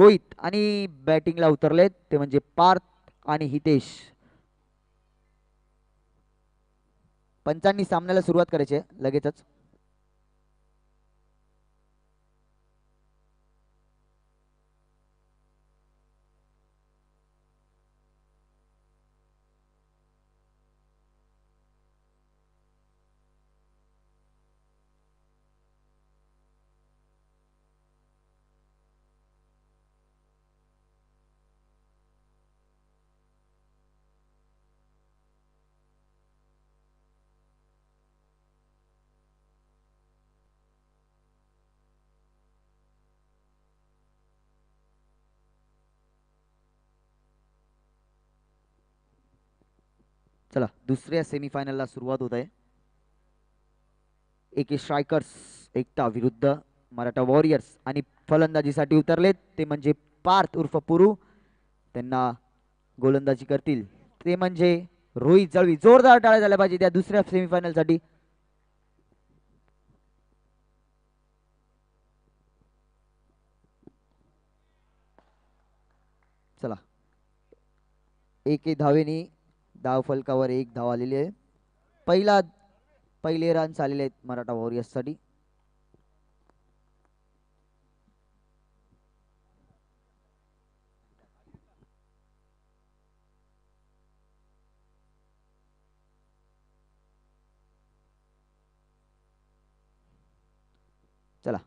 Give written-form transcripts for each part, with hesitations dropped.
रोहित आणि बॅटिंगला उतरलेत ते म्हणजे पार्थ आणि हितेश. पंचांनी सामन्याला सुरुवात करायची आहे लगेचच. चला दुसऱ्या सेमीफायनलला सुरुवात होत आहे. एके स्ट्रायकर्स एकता विरुद्ध मराठा वॉरियर्स आणि फलंदाजीसाठी उतरलेत ते म्हणजे पार्थ उर्फ पुरू. त्यांना गोलंदाजी करतील ते म्हणजे रोहित जळवी. जोरदार टाळ्या झाल्या पाहिजे त्या दुसऱ्या सेमीफायनल साठी. चला एक धावेने धाव फलकावर एक धाव आलेली आहे. पहिले रन्स आलेले आहेत मराठा वॉरियर्स साठी. चला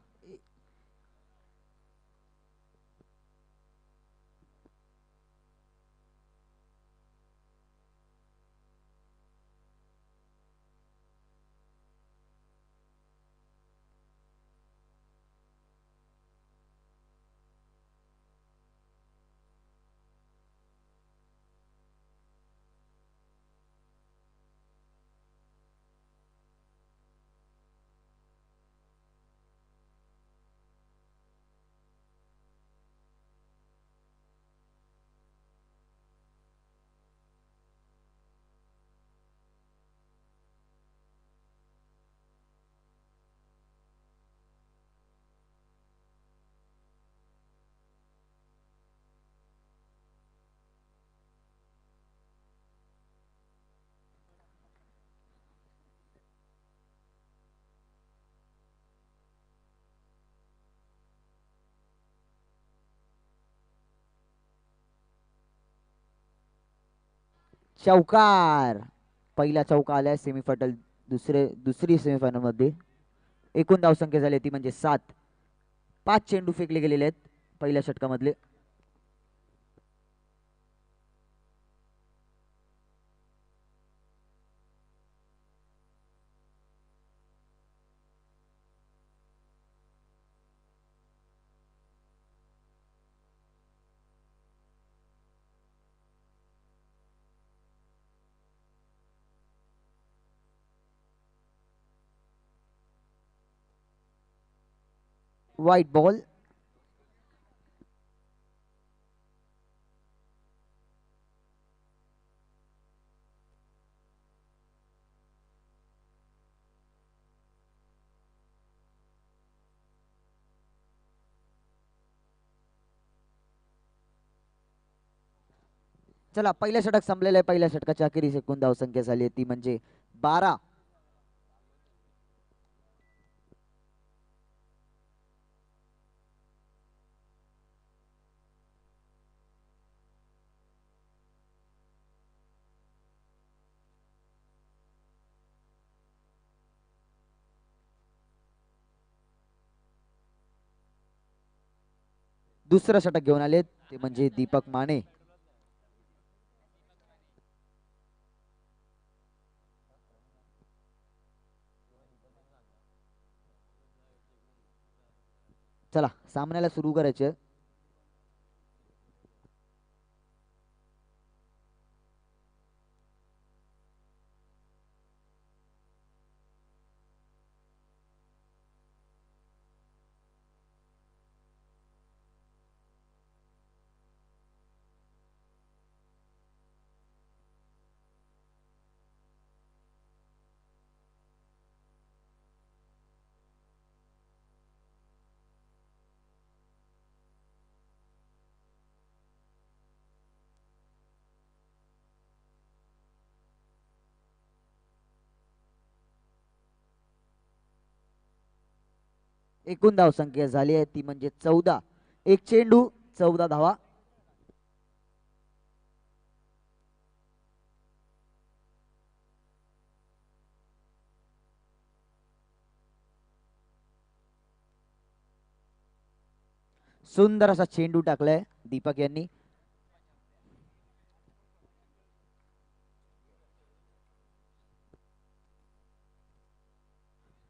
चौकार. पहिला चौका आलाय सेमीफायनल दुसरी सेमीफायनल मध्ये. एकूण धावसंख्या झाली ती म्हणजे 7. 5 चेंडू फेकले गेलेले आहेत पहिल्या षटकामधले. White ball. चला पहिल्या षटक संपलेलं आहे. पहिल्या षटकाच्या अखेरीस एकूण धावसंख्या झाली ती म्हणजे 12. दुसरं षटक घेऊन आले ते म्हणजे दीपक माने. चला सामन्याला सुरू करायचे. एकूण धावसंख्या झाली आहे ती म्हणजे 14. एक चेंडू 14 धावा. सुंदर असा चेंडू टाकलाय दीपक यांनी.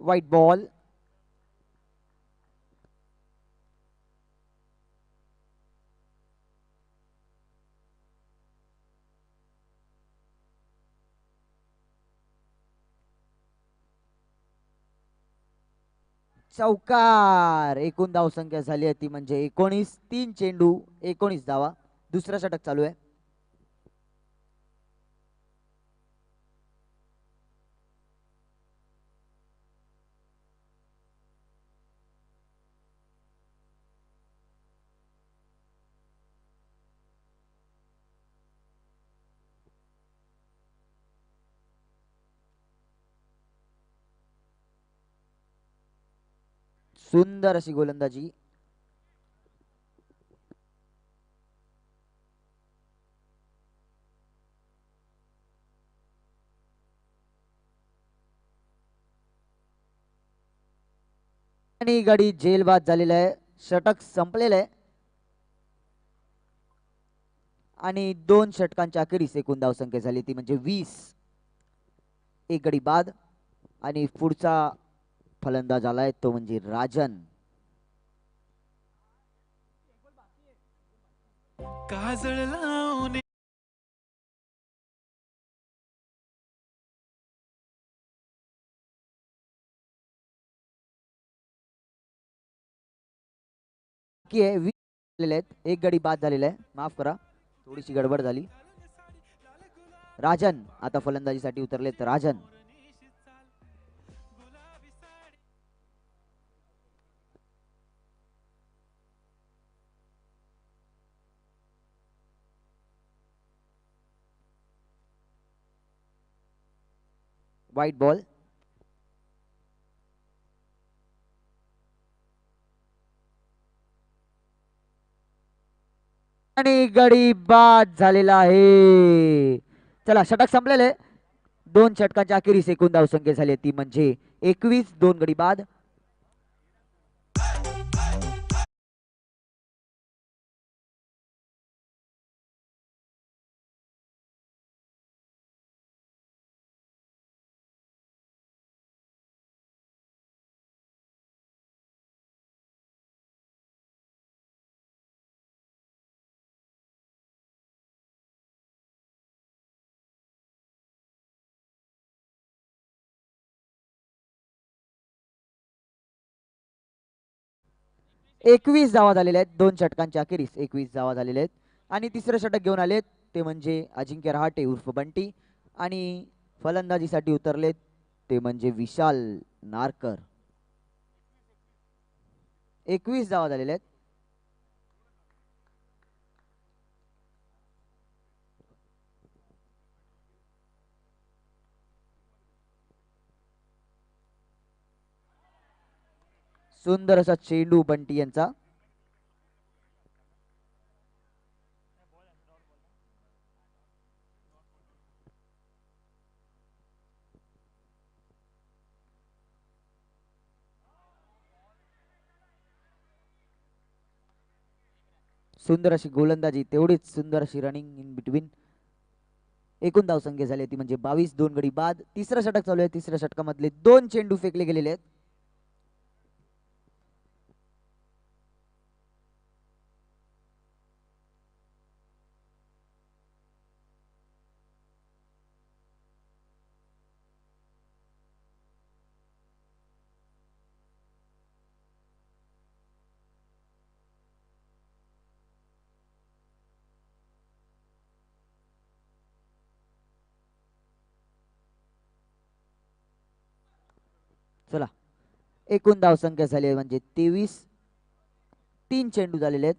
White ball. चौकार. एकूण धावसंख्या झाली आहे ती म्हणजे 19. 3 चेंडू 19 धावा. दुसरा षटक चालू आहे. सुंदर अशी गोलंदाजी. आणि गाडी जेलबाद झालेला आहे. षटक संपलेलं आहे आणि 2 षटकांच्या अखेरीस एकूण धावसंख्या झाली ती म्हणजे 20. एक गडी बाद आणि पुढचा फलंदाज आलाय तो म्हणजे राजन. काजळ लावून एक गडी बाद झालेला आहे. माफ करा थोडीशी गडबड झाली. राजन आता फलंदाजीसाठी उतरलेत. Rajan white ball. आणि गडी बाद झालेला आहे. चला षटक संपलेले. 2 षटकांच्या अखेरीस एकूण धावसंख्या झाली ती म्हणजे 21. 2 गडी बाद. एकवीस धावा झालेल्या आहेत 2 षटकांच्या अखेरीस. 21 धावा झालेल्या आहेत आणि तिसरं षटक घेऊन आलेत ते म्हणजे अजिंक्य रहाटे उर्फ बंटी आणि फलंदाजीसाठी उतरलेत ते म्हणजे विशाल नारकर. 21 धावा झालेल्या आहेत. सुंदर असा चेंडू बंटी यांचा. सुंदर अशी गोलंदाजी तेवढीच सुंदर अशी रनिंग इन बिटवीन. एकूण धावसंख्या झाली ती म्हणजे 22. 2 गडी बाद. तिसरं षटक चालू आहे. तिसऱ्या षटकामधले 2 चेंडू फेकले गेलेले आहेत. चला एकूण धावसंख्या झाली आहे म्हणजे 23. 3 चेंडू झालेले आहेत.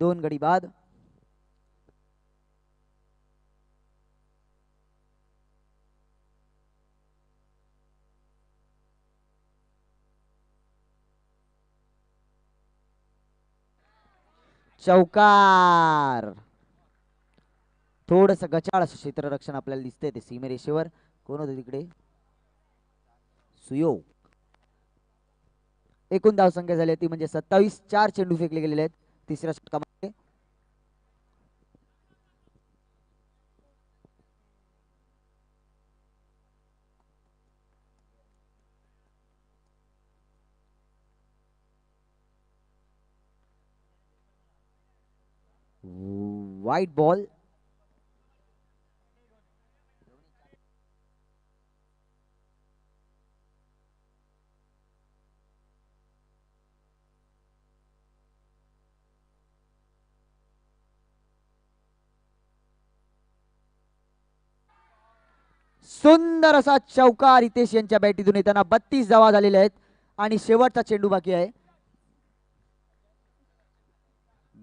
2 गडी बाद. चौकार. थोडस गचाळ असं क्षेत्ररक्षण आपल्याला दिसतंय ते सीमेरेषेवर. कोण होतं तिकडे? सुयोग. एकूण धावसंख्या झाली ती म्हणजे 27. 4 चेंडू फेकले गेलेले आहेत तिसऱ्या षटकामध्ये. वाईट बॉल. सुंदर असा चौकार रितेश यांच्या बॅटीतून येताना 32 धावा झालेल्या आहेत आणि शेवटचा चेंडू बाकी आहे.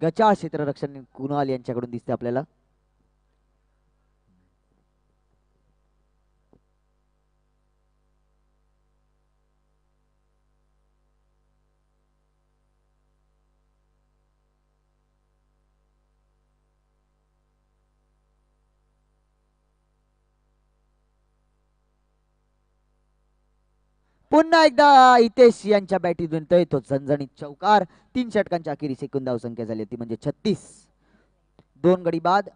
गचाळ क्षेत्ररक्षण कुणाल यांच्याकडून दिसते आपल्याला. पुन्हा एकदा हितेश यांच्या बॅटीतून तो झणझणीत चौकार. 3 षटकांच्या अखेरीस एकूण धावसंख्या झाली ती म्हणजे 36. 2 गडी बाद.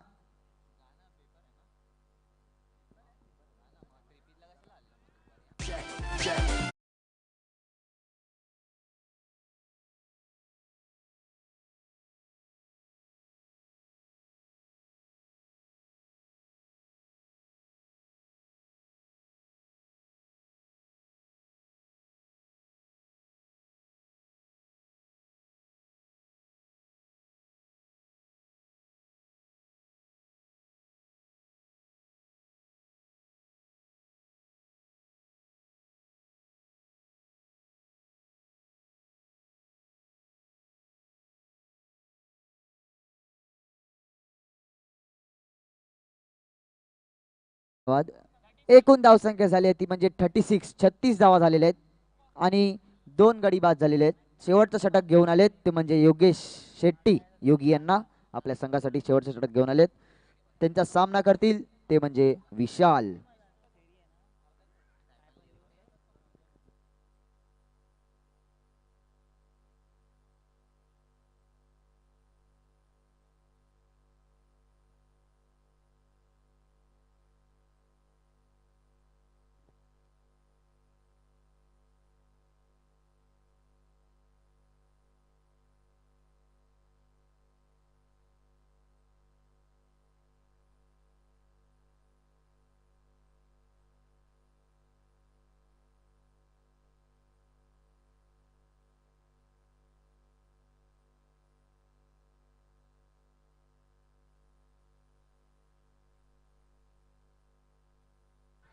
एकूण धावसंख्या झाली आहे ती म्हणजे 36. 36 धावा झालेल्या आहेत आणि 2 गडी बाद झालेले आहेत. शेवटचं षटक घेऊन आलेत ते म्हणजे योगेश शेट्टी योगी यांना आपल्या संघासाठी शेवटचं षटक घेऊन आलेत. त्यांचा सामना करतील ते म्हणजे विशाल.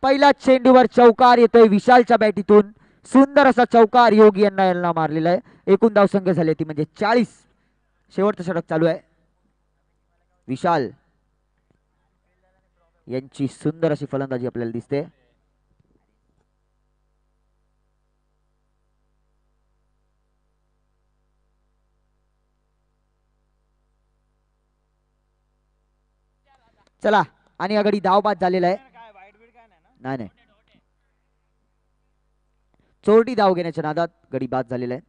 पहिला चेंडूवर चौकार येतोय विशालच्या बॅटीतून. सुंदर असा चौकार योगी यांना मारलेला आहे. एकूण धावसंख्या झाली ती म्हणजे 40. शेवटचं षटक चालू आहे. विशाल यांची सुंदर अशी फलंदाजी आपल्याला दिसते. चला आणि आघाडी धावबाद झालेला आहे. नाही नाही, चोरटी धाव घेण्याच्या नादात गडी बाद झालेला आहे.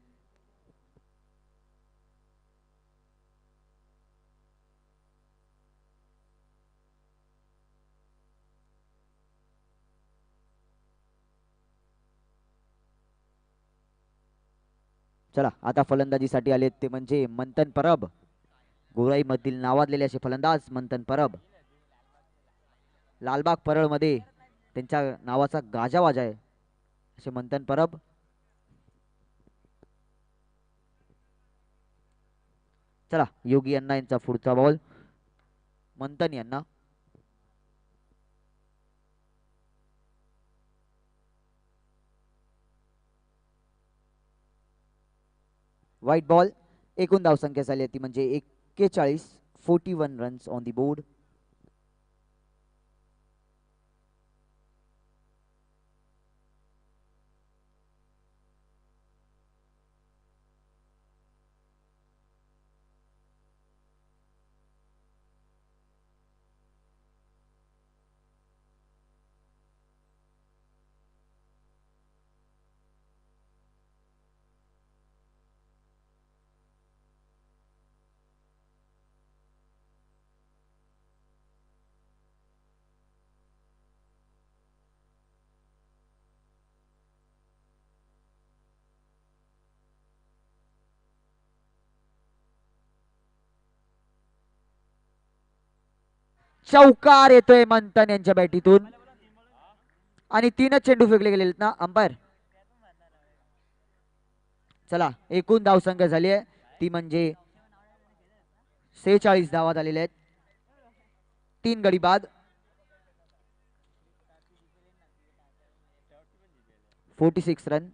चला आता फलंदाजीसाठी आले ते म्हणजे मंथन परब. गोराई मधील नावाजलेले असे फलंदाज मंथन परब. लालबाग परळ मध्ये त्यांच्या नावाचा गाजावाजा आहे असे मंथन परब. चला योगी यांना यांचा पुढचा बॉल. मंथन यांना व्हाईट बॉल. एकूण धावसंख्या झाली ती म्हणजे 41. 41 रन्स ऑन दी बोर्ड. चौकार येतोय मंथन यांच्या बॅटीतून आणि 3च चेंडू फेकले गेलेले ना अंपायर. चला एकूण धावसंख्या झाली आहे ती म्हणजे 46 धावा झालेल्या आहेत. 3 गडी बाद. 46 रन.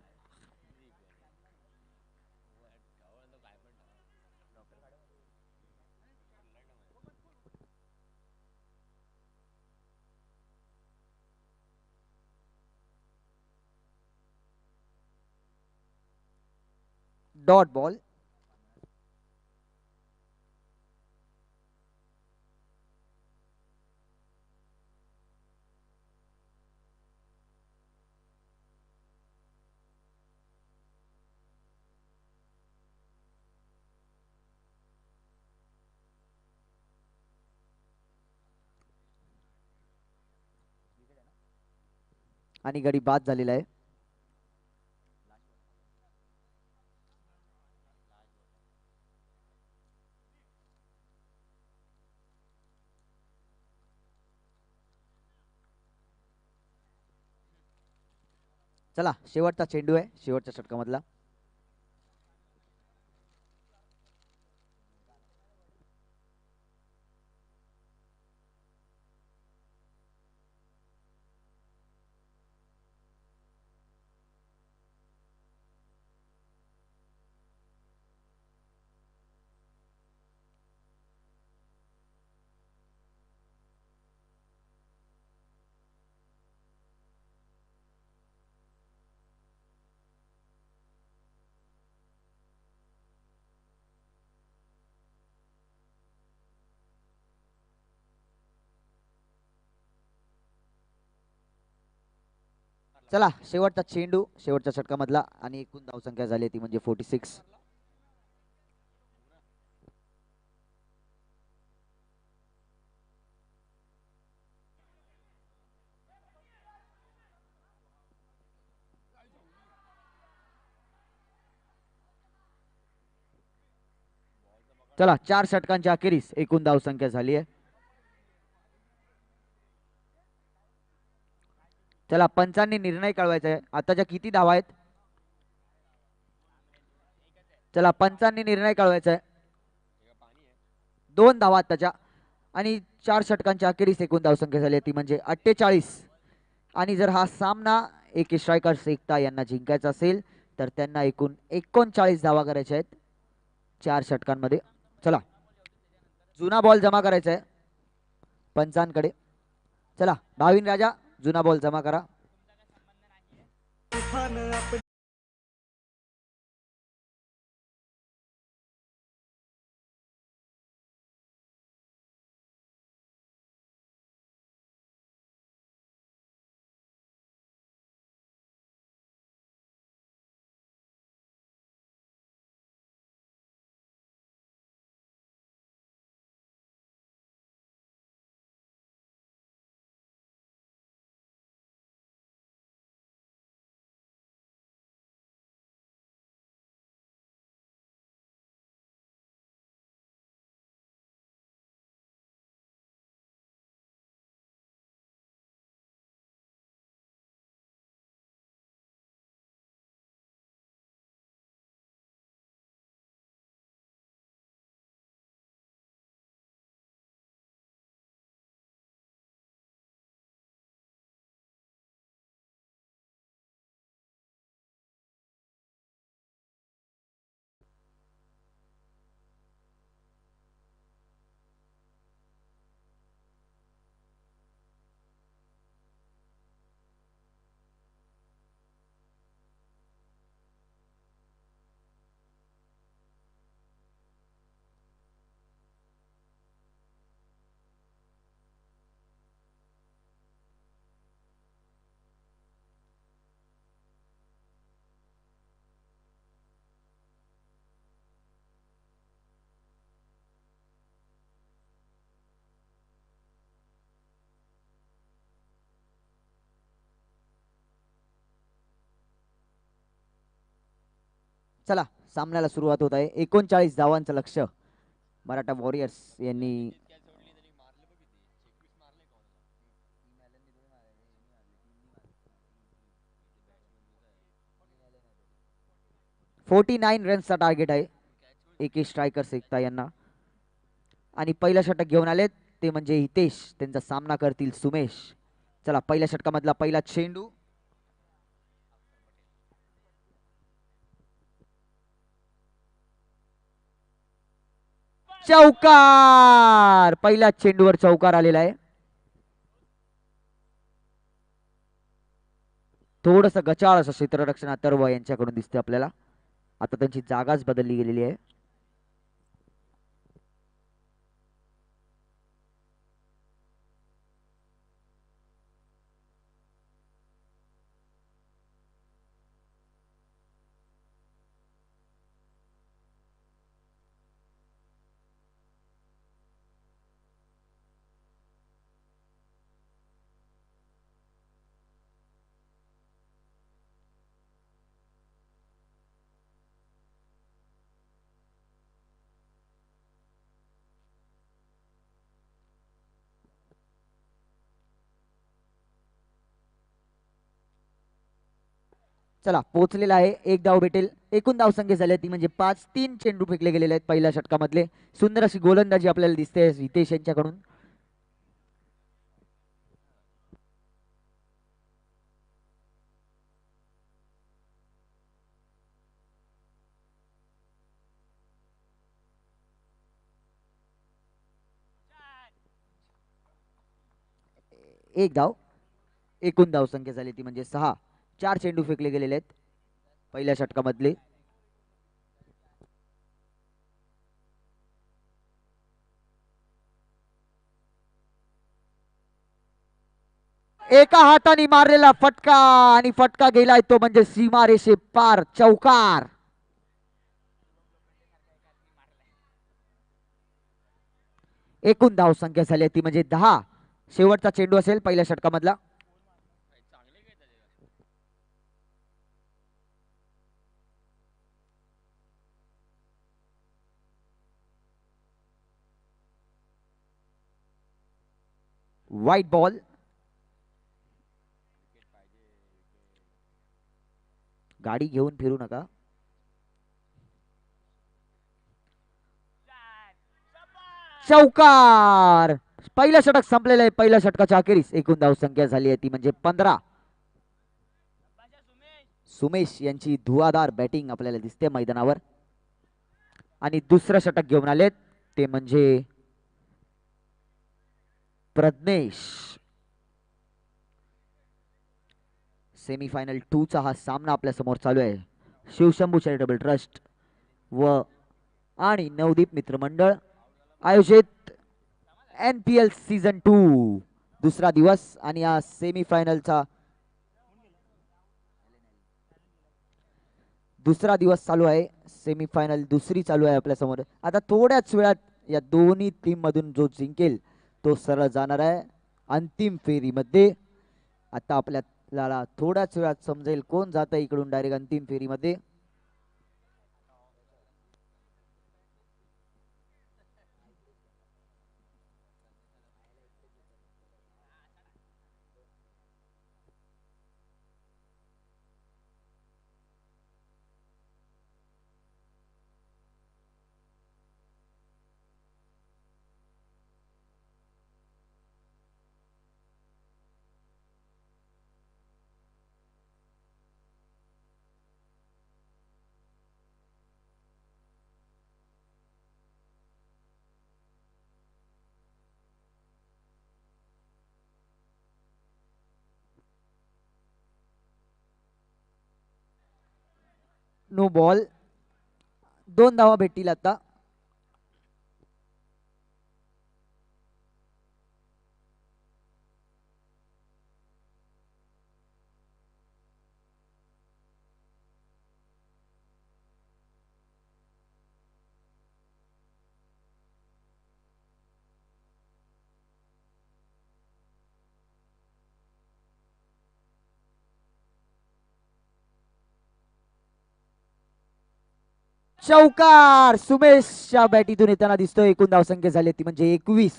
Dot ball. आणि गडी बाद झालेला आहे. चला शेवटचा चेंडू आहे शेवटच्या षटकामधला. चला शेवटचा चेंडू शेवटच्या षटकामधला आणि एकूण धावसंख्या झाली ती म्हणजे 46. चला 4 षटकांच्या अखेरीस एकूण धावसंख्या झाली आहे. चला पंचांनी निर्णय कळवायचा आहे. आताच्या किती धावा आहेत. चला पंचांनी निर्णय कळवायचा आहे. 2 धावा आताच्या आणि 4 षटकांच्या अखेरीस एकूण धावसंख्या झाली ती म्हणजे 48. आणि जर हा सामना एक स्ट्रायकर्स एकता यांना जिंकायचा असेल तर त्यांना एकूण 39 धावा करायच्या आहेत 4 षटकांमध्ये. चला जुना बॉल जमा करायचा आहे पंचांकडे. चला भाविन राजा जुना बॉल जमा करा. चला सामन्याला सुरुवात होत आहे. 39 धावांचं लक्ष्य मराठा वॉरियर्स यांनी 49 रन्सचा टार्गेट आहे एके स्ट्रायकर्स एकता यांना. आणि पहिलं षटक घेऊन आलेत ते म्हणजे हितेश, त्यांचा सामना करतील सुमेश. चला पहिल्या षटकामधला पहिला चेंडू. चौकार, पहिल्या चेंडूवर चौकार आलेला आहे. थोडस गचाळ असं क्षेत्ररक्षण अथर्व यांच्याकडून दिसते आपल्याला. आता त्यांची जागाच बदलली गेलेली आहे. चला पोहोचलेला आहे, एक धाव भेटेल. एकूण धाव संख्या झाली ती म्हणजे 5. 3 चेंडू फेकले गेलेले आहेत पहिल्या षटकामधले. सुंदर अशी गोलंदाजी आपल्याला दिसते हितेश यांच्याकडून. एक धाव. एकूण धाव संख्या झाली ती म्हणजे 6. 4 चेंडू फेकले गेलेले आहेत पहिल्या षटकामधले. एका हाताने मारलेला फटका आणि फटका गेलाय तो म्हणजे सीमारेषे पार. चौकार. एकूण धाव संख्या झाली ती म्हणजे 10. शेवटचा चेंडू असेल पहिल्या षटकामधला. White ball. गाडी घेऊन फिरू नका. चौकार. पहिलं षटक संपलेलं आहे. पहिल्या षटकाच्या अखेरीस एकूण धाव संख्या झाली आहे ती म्हणजे 15. सुमेश यांची धुवाधार बॅटिंग आपल्याला दिसते मैदानावर. आणि दुसरं षटक घेऊन आलेत ते म्हणजे प्रज्ञेश. सेमीफायनल 2 चा हा सामना आपल्या समोर चालू आहे. शिवशंभू चॅरिटेबल ट्रस्ट व आणि नवदीप मित्र मंडळ आयोजित NPL सीझन 2 दुसरा दिवस. आणि या सेमीफायनलचा दुसरा दिवस चालू आहे. सेमीफायनल दुसरी चालू आहे आपल्या समोर. आता थोड्याच वेळात या दोन्ही टीम मधून जो जिंकेल तो सरळ जाणार आहे अंतिम फेरीमध्ये. आता आपल्याला थोड्याच वेळात समजेल कोण जात आहे इकडून डायरेक्ट अंतिम फेरीमध्ये. No ball. 2 धावा भेटतील आता. चौकार सुमेशच्या बॅटीतून येताना दिसतोय. एकूण धावसंख्या झाली ती म्हणजे 21.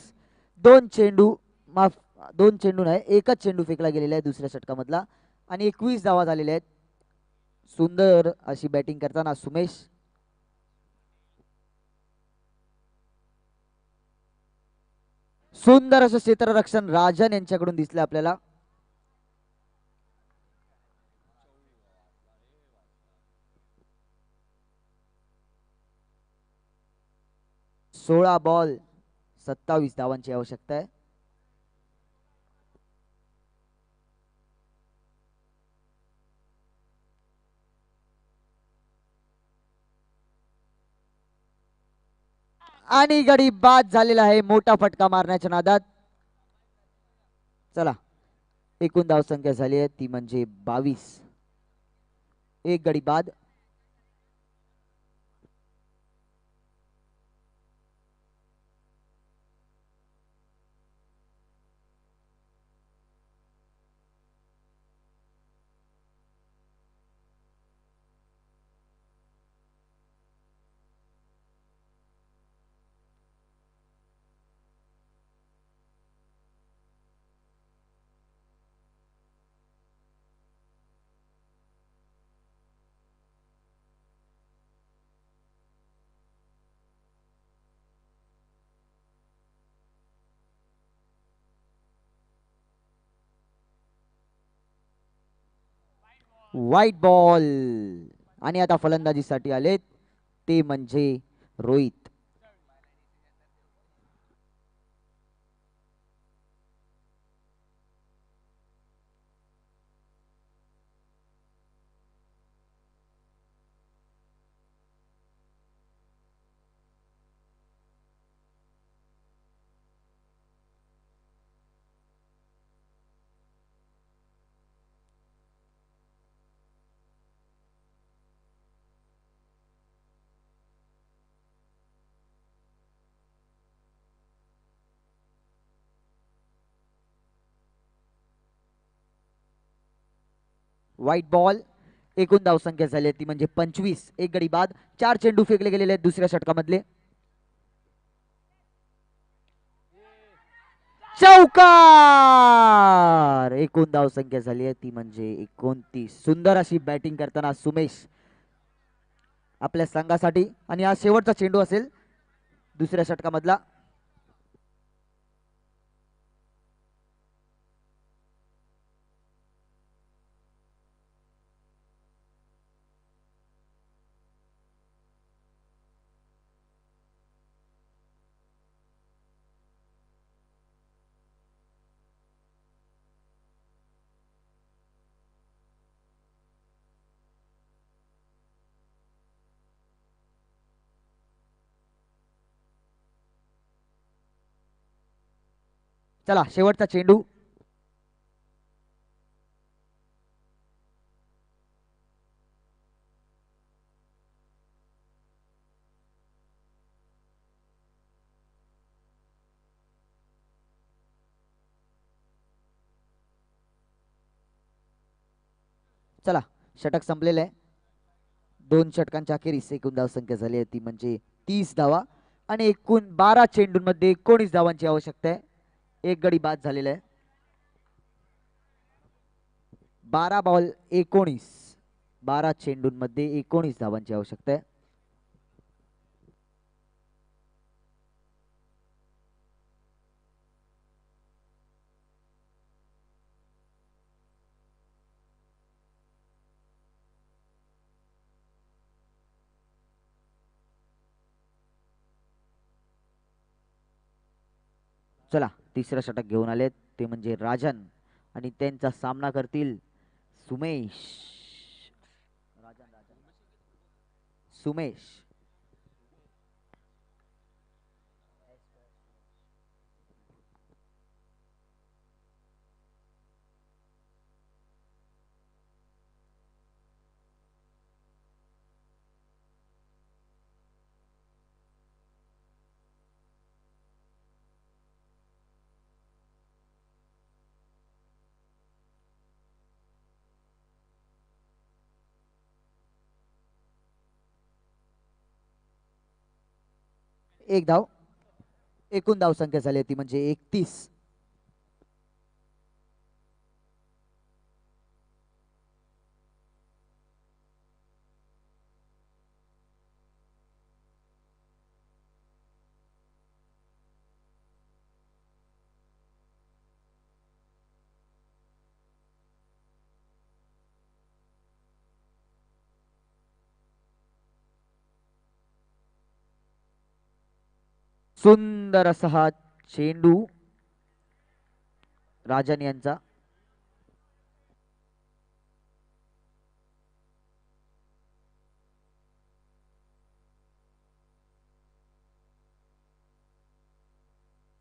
2 चेंडू माफ 2 चेंडू नाही एकच चेंडू फेकला गेलेला आहे दुसऱ्या षटकामधला आणि 21 धावा झालेल्या आहेत सुंदर अशी बॅटिंग करताना सुमेश. सुंदर असं क्षेत्ररक्षण राजन यांच्याकडून दिसलं आपल्याला. 16 बॉल 27 धावांची आवश्यकता आहे. आणि गडी बाद झालेला आहे मोठा फटका मारण्याच्या नादात. चला, एकूण धाव संख्या झाली आहे ती म्हणजे 22. एक गडी बाद. White ball. आणि आता फलंदाजीसाठी आलेत ते म्हणजे रोहित. White ball. एकूण धावसंख्या झाली आहे ती म्हणजे 25. एक गडी बाद. 4 चेंडू फेकले गेलेले आहेत दुसऱ्या षटकामधले. चौकार. एकूण धावसंख्या झाली आहे ती म्हणजे 29. सुंदर अशी बॅटिंग करताना सुमेश आपल्या संघासाठी. आणि हा शेवटचा चेंडू असेल दुसऱ्या षटकामधला. चला, शेवटचा चेंडू. चला, षटक संपलेलं आहे. 2 षटकांच्या अखेरीस एकूण धावसंख्या झाली आहे ती म्हणजे 30 धावा. आणि एकूण 12 चेंडूंमध्ये 19 धावांची आवश्यकता आहे. एक गडी बाद झालेला आहे. 12 बॉल 19. 12 चेंडूंमध्ये 19 धावांची आवश्यकता आहे. चला, तिसरं षटक घेऊन आलेत ते म्हणजे राजन. आणि त्यांचा सामना करतील सुमेश. सुमेश. एक धाव. एकूण धावसंख्या झाली ती म्हणजे 31. सुंदर असा हा चेंडू राजन यांचा.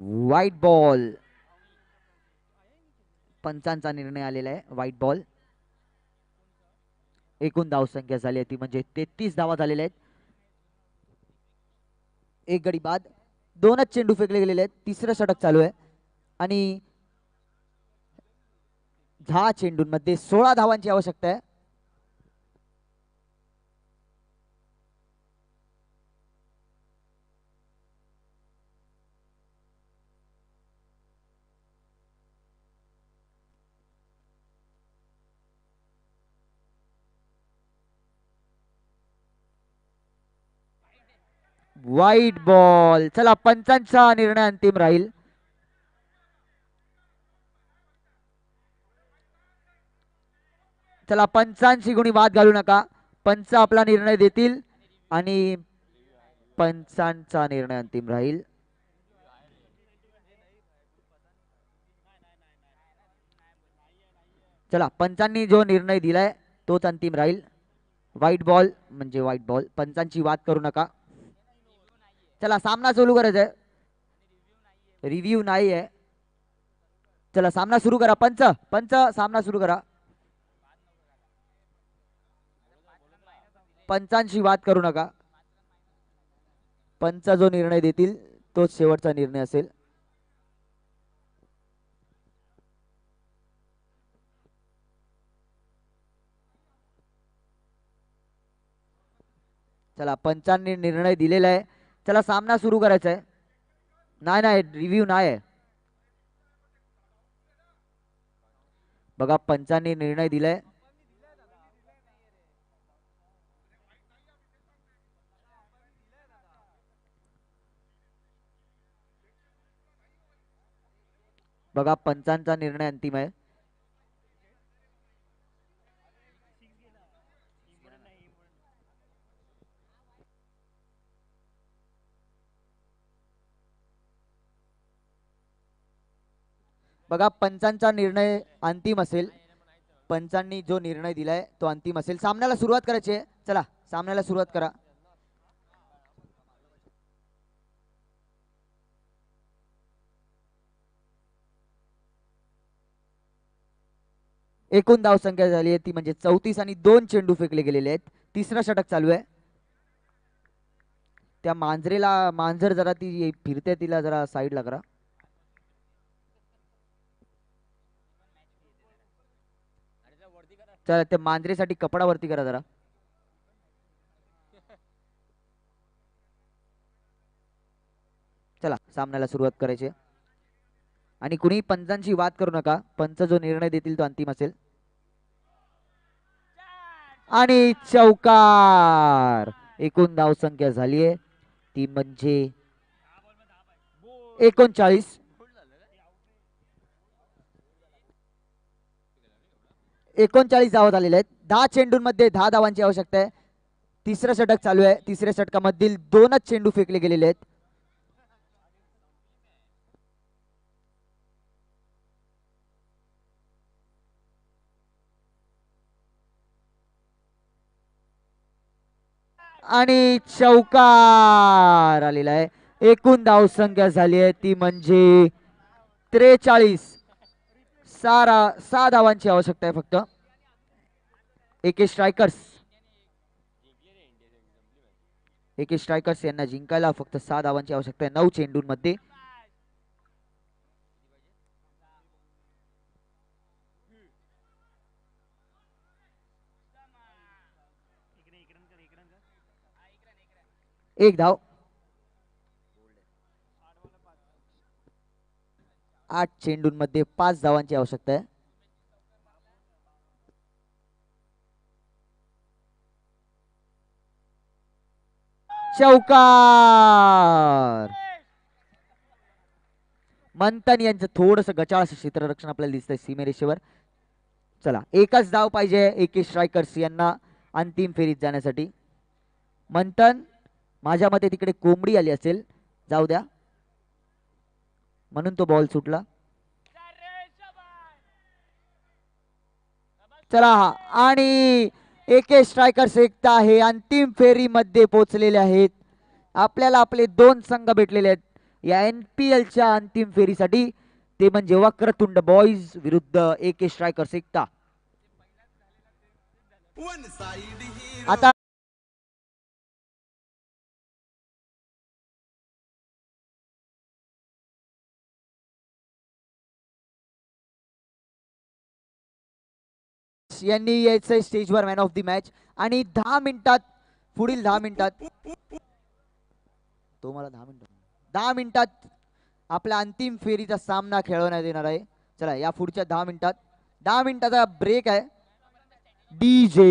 White ball. पंचांचा निर्णय आलेला आहे. White ball. एकूण धावसंख्या झाली आहे ती म्हणजे 33 धावा झालेल्या आहेत. एक गडी बाद. दोनच चेंडू फेकले गेलेले आहेत. तिसरं षटक चालू आहे आणि 10 चेंडूंमध्ये 16 धावांची आवश्यकता आहे. White ball. चला पंचांचा निर्णय अंतिम राहील. चला पंचांशी कोणी वाद घालू नका. पंच आपला निर्णय देतील आणि पंचांचा निर्णय अंतिम राहील. चला पंचांनी जो निर्णय दिलाय तोच अंतिम राहील. व्हाईट बॉल म्हणजे व्हाईट बॉल. पंचांची वाद करू नका. चला सामना चालू करायचा आहे. रिव्ह्यू नाही आहे. चला सामना सुरू करा. पंच पंच सामना सुरू करा. पंचांशी वाद करू नका. पंच जो निर्णय देतील तोच शेवटचा निर्णय असेल. चला पंचांनी निर्णय दिलेला आहे. चला सामना सुरू करायचा आहे. नाही नाही रिव्ह्यू नाही आहे. बघा पंचांनी निर्णय दिलाय. बघा पंचांचा निर्णय अंतिम आहे. बघा पंचांचा निर्णय अंतिम असेल. पंचांनी जो निर्णय दिलाय तो अंतिम असेल. सामन्याला सुरुवात करायची आहे. चला सामन्याला सुरुवात करा. एकूण धाव संख्या झाली आहे ती म्हणजे 34 आणि 2 चेंडू फेकले गेलेले आहेत. तिसरा षटक चालू आहे. त्या मांजर जरा ती फिरते तिला जरा साईडला करा. चला त्या मांजरेसाठी कपडा वरती करा जरा. चला सामन्याला सुरुवात करायची आणि कुणी पंचांशी वाद करू नका. पंच जो निर्णय देतील तो अंतिम असेल. आणि चौकार. एकूण धाव संख्या झाली आहे ती म्हणजे 39. 39 धावा झालेल्या आहेत. 10 चेंडूंमध्ये 10 धावांची आवश्यकता आहे. तिसरं षटक चालू आहे. तिसऱ्या षटकामधील 2च चेंडू फेकले गेलेले आहेत. आणि चौकार आलेला आहे. एकूण धाव संख्या झाली आहे ती म्हणजे 43. 6 धावांची आवश्यकता आहे फक्त. एके स्ट्रायकर्स यांना जिंकायला फक्त 6 धावांची आवश्यकता आहे 9 चेंडूंमध्ये. एक धाव. 8 चेंडूंमध्ये 5 धावांची आवश्यकता आहे. चौकार. मंथन यांचं थोडस गचाळ क्षेत्ररक्षण आपल्याला दिसतंय सीमेरेषेवर. चला एकच धाव पाहिजे एके स्ट्रायकर्स यांना अंतिम फेरीत जाण्यासाठी. मंथन माझ्या मते तिकडे कोंबडी आली असेल. जाऊ द्या. म्हणून तो बॉल सुटला. चला आणि एके स्ट्रायकर्स एकता हे अंतिम फेरीमध्ये पोहोचलेले आहेत. आपल्याला आपले दोन संघ भेटलेले आहेत या NPL च्या अंतिम फेरीसाठी. ते म्हणजे वक्रतुंड बॉईज विरुद्ध एके स्ट्रायकर्स एकता. आता यांनी यायचंय स्टेजवर मॅन ऑफ द मॅच आणि 10 मिनिटात पुढील 10 मिनिटात तो मला 10 मिनिटात आपल्या अंतिम फेरीचा सामना खेळवण्यात येणार आहे. चला या पुढच्या 10 मिनिटाचा ब्रेक आहे. DJ